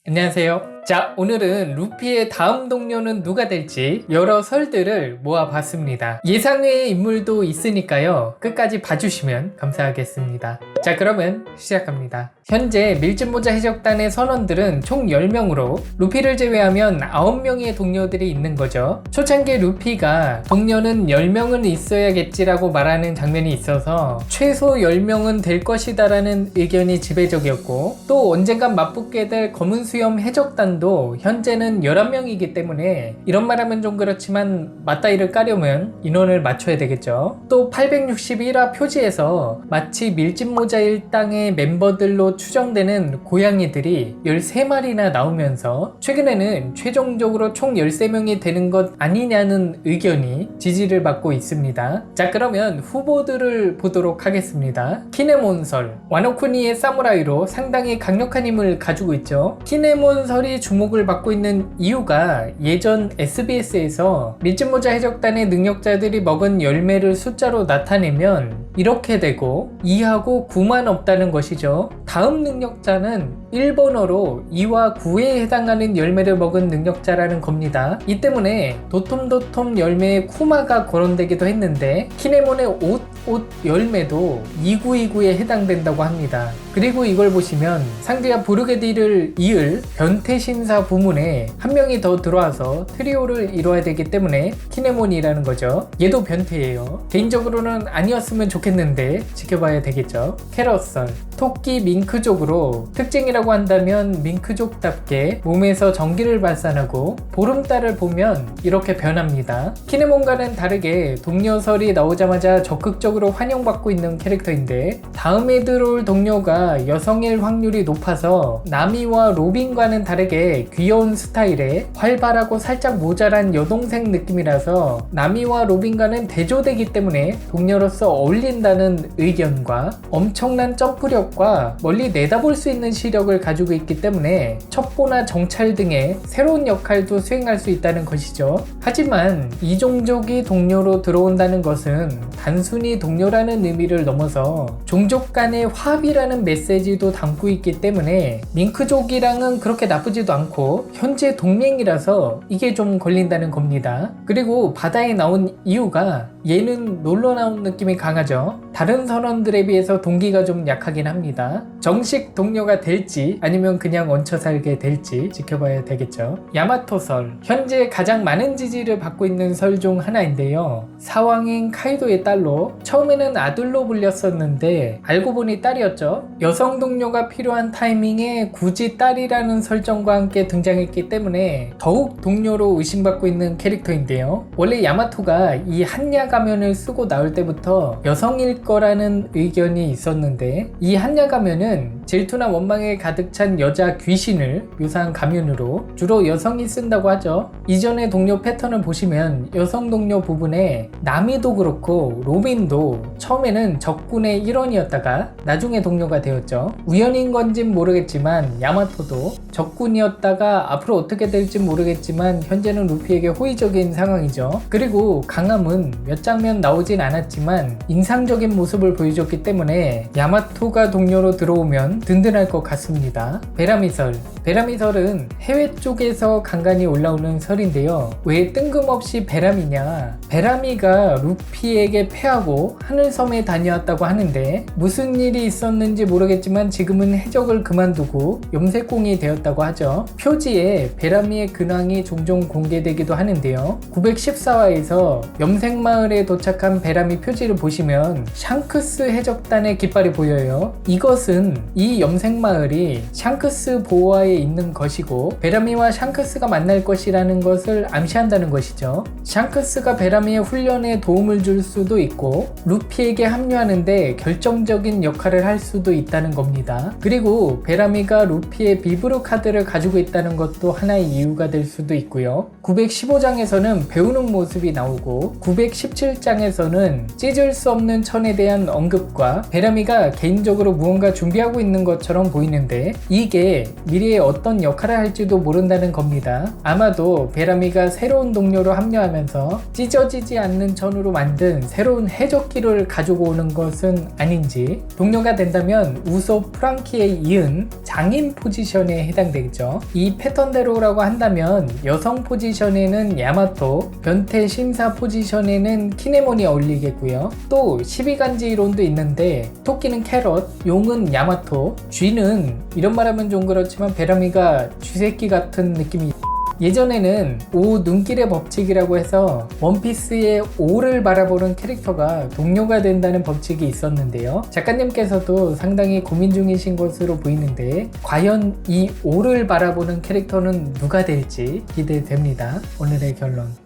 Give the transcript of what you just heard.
안녕하세요. 자, 오늘은 루피의 다음 동료는 누가 될지 여러 설들을 모아봤습니다. 예상외의 인물도 있으니까요. 끝까지 봐주시면 감사하겠습니다. 자, 그러면 시작합니다. 현재 밀짚모자 해적단의 선원들은 총 10명으로 루피를 제외하면 9명의 동료들이 있는 거죠. 초창기 루피가 동료는 10명은 있어야겠지라고 말하는 장면이 있어서 최소 10명은 될 것이다 라는 의견이 지배적이었고, 또 언젠간 맞붙게 될 검은 수염 해적단도 현재는 11명이기 때문에 이런 말하면 좀 그렇지만 맞다이를 까려면 인원을 맞춰야 되겠죠. 또 861화 표지에서 마치 밀짚모자 일당의 멤버들로 추정되는 고양이들이 13마리나 나오면서 최근에는 최종적으로 총 13명이 되는 것 아니냐는 의견이 지지를 받고 있습니다. 자, 그러면 후보들을 보도록 하겠습니다. 키네몬설, 와노쿠니의 사무라이로 상당히 강력한 힘을 가지고 있죠. 키네몬설이 주목을 받고 있는 이유가 예전 SBS에서 밀짚모자 해적단의 능력자들이 먹은 열매를 숫자로 나타내면 이렇게 되고 2하고 9만 없다는 것이죠. 다음 능력자는 일본어로 2와 9에 해당하는 열매를 먹은 능력자라는 겁니다. 이 때문에 도톰도톰 열매의 쿠마가 거론되기도 했는데 키네몬의 옷 열매도 2929에 해당된다고 합니다. 그리고 이걸 보시면 상대와 부르게디를 이을 변태신사 부문에 한 명이 더 들어와서 트리오를 이뤄야 되기 때문에 키네몬이라는 거죠. 얘도 변태예요. 개인적으로는 아니었으면 좋겠는데 지켜봐야 되겠죠. 캐럿설, 토끼 밍크족으로 특징이라고 한다면 밍크족답게 몸에서 전기를 발산하고 보름달을 보면 이렇게 변합니다. 키네몬과는 다르게 동료설이 나오자마자 적극적으로 환영받고 있는 캐릭터인데 다음에 들어올 동료가 여성일 확률이 높아서 나미와 로빈과는 다르게 귀여운 스타일에 활발하고 살짝 모자란 여동생 느낌이라서 나미와 로빈과는 대조되기 때문에 동료로서 어울린다는 의견과 엄청난 점프력과 멀리 내다볼 수 있는 시력을 가지고 있기 때문에 첩보나 정찰 등의 새로운 역할도 수행할 수 있다는 것이죠. 하지만 이 종족이 동료로 들어온다는 것은 단순히 동료라는 의미를 넘어서 종족 간의 화합이라는 메시지도 담고 있기 때문에 밍크족이랑은 그렇게 나쁘지도 않고 현재 동맹이라서 이게 좀 걸린다는 겁니다. 그리고 바다에 나온 이유가 얘는 놀러 나온 느낌이 강하죠. 다른 선원들에 비해서 동기가 좀 약하긴 합니다. 정식 동료가 될지 아니면 그냥 얹혀 살게 될지 지켜봐야 되겠죠. 야마토설, 현재 가장 많은 지지를 받고 있는 설 중 하나인데요. 사왕인 카이도의 딸로 처음에는 아들로 불렸었는데 알고 보니 딸이었죠. 여성 동료가 필요한 타이밍에 굳이 딸이라는 설정과 함께 등장했기 때문에 더욱 동료로 의심받고 있는 캐릭터인데요. 원래 야마토가 이 한야 가면을 쓰고 나올 때부터 여성일 거라는 의견이 있었는데 이 한야 가면은 질투나 원망에 가득 찬 여자 귀신을 묘사한 가면으로 주로 여성이 쓴다고 하죠. 이전의 동료 패턴을 보시면 여성 동료 부분에 나미도 그렇고 로빈도 처음에는 적군의 일원이었다가 나중에 동료가 되었죠. 우연인 건진 모르겠지만 야마토도 적군이었다가 앞으로 어떻게 될지 모르겠지만 현재는 루피에게 호의적인 상황이죠. 그리고 강함은 몇 장면 나오진 않았지만 인상적인 모습을 보여줬기 때문에 야마토가 동료로 들어오면 든든할 것 같습니다. 베라미설은 해외 쪽에서 간간히 올라오는 설인데요. 왜 뜬금없이 베라미냐? 베라미가 루피에게 패하고 하늘섬에 다녀왔다고 하는데 무슨 일이 있었는지 모르겠지만 지금은 해적을 그만두고 염색공이 되었다고 하죠. 표지에 베라미의 근황이 종종 공개되기도 하는데요. 914화에서 염색마을에 도착한 베라미 표지를 보시면 샹크스 해적단의 깃발이 보여요. 이것은 이 염색마을이 샹크스 보호하에 있는 것이고 베라미와 샹크스가 만날 것이라는 것을 암시한다는 것이죠. 샹크스가 베라미의 훈련에 도움을 줄 수도 있고 루피에게 합류하는데 결정적인 역할을 할 수도 있다는 겁니다. 그리고 베라미가 루피의 비브로 카드를 가지고 있다는 것도 하나의 이유가 될 수도 있고요. 915장에서는 배우는 모습이 나오고 917장에서는 찢을 수 없는 천에 대한 언급과 베라미가 개인적으로 무언가 준비하고 있는 것처럼 보이는데 이게 미래에 어떤 역할을 할지도 모른다는 겁니다. 아마도 베라미가 새로운 동료로 합류하면서 찢어지지 않는 천으로 만든 새로운 해적 토끼를 가지고 오는 것은 아닌지, 동료가 된다면 우소 프랑키에 이은 장인 포지션에 해당되겠죠. 이 패턴대로라고 한다면 여성 포지션에는 야마토, 변태 심사 포지션에는 키네몬이 어울리겠고요. 또 12간지 이론도 있는데 토끼는 캐럿, 용은 야마토, 쥐는, 이런 말하면 좀 그렇지만 베라미가 쥐새끼 같은 느낌이. 예전에는 오 눈길의 법칙이라고 해서 원피스의 오를 바라보는 캐릭터가 동료가 된다는 법칙이 있었는데요. 작가님께서도 상당히 고민 중이신 것으로 보이는데 과연 이 오를 바라보는 캐릭터는 누가 될지 기대됩니다. 오늘의 결론.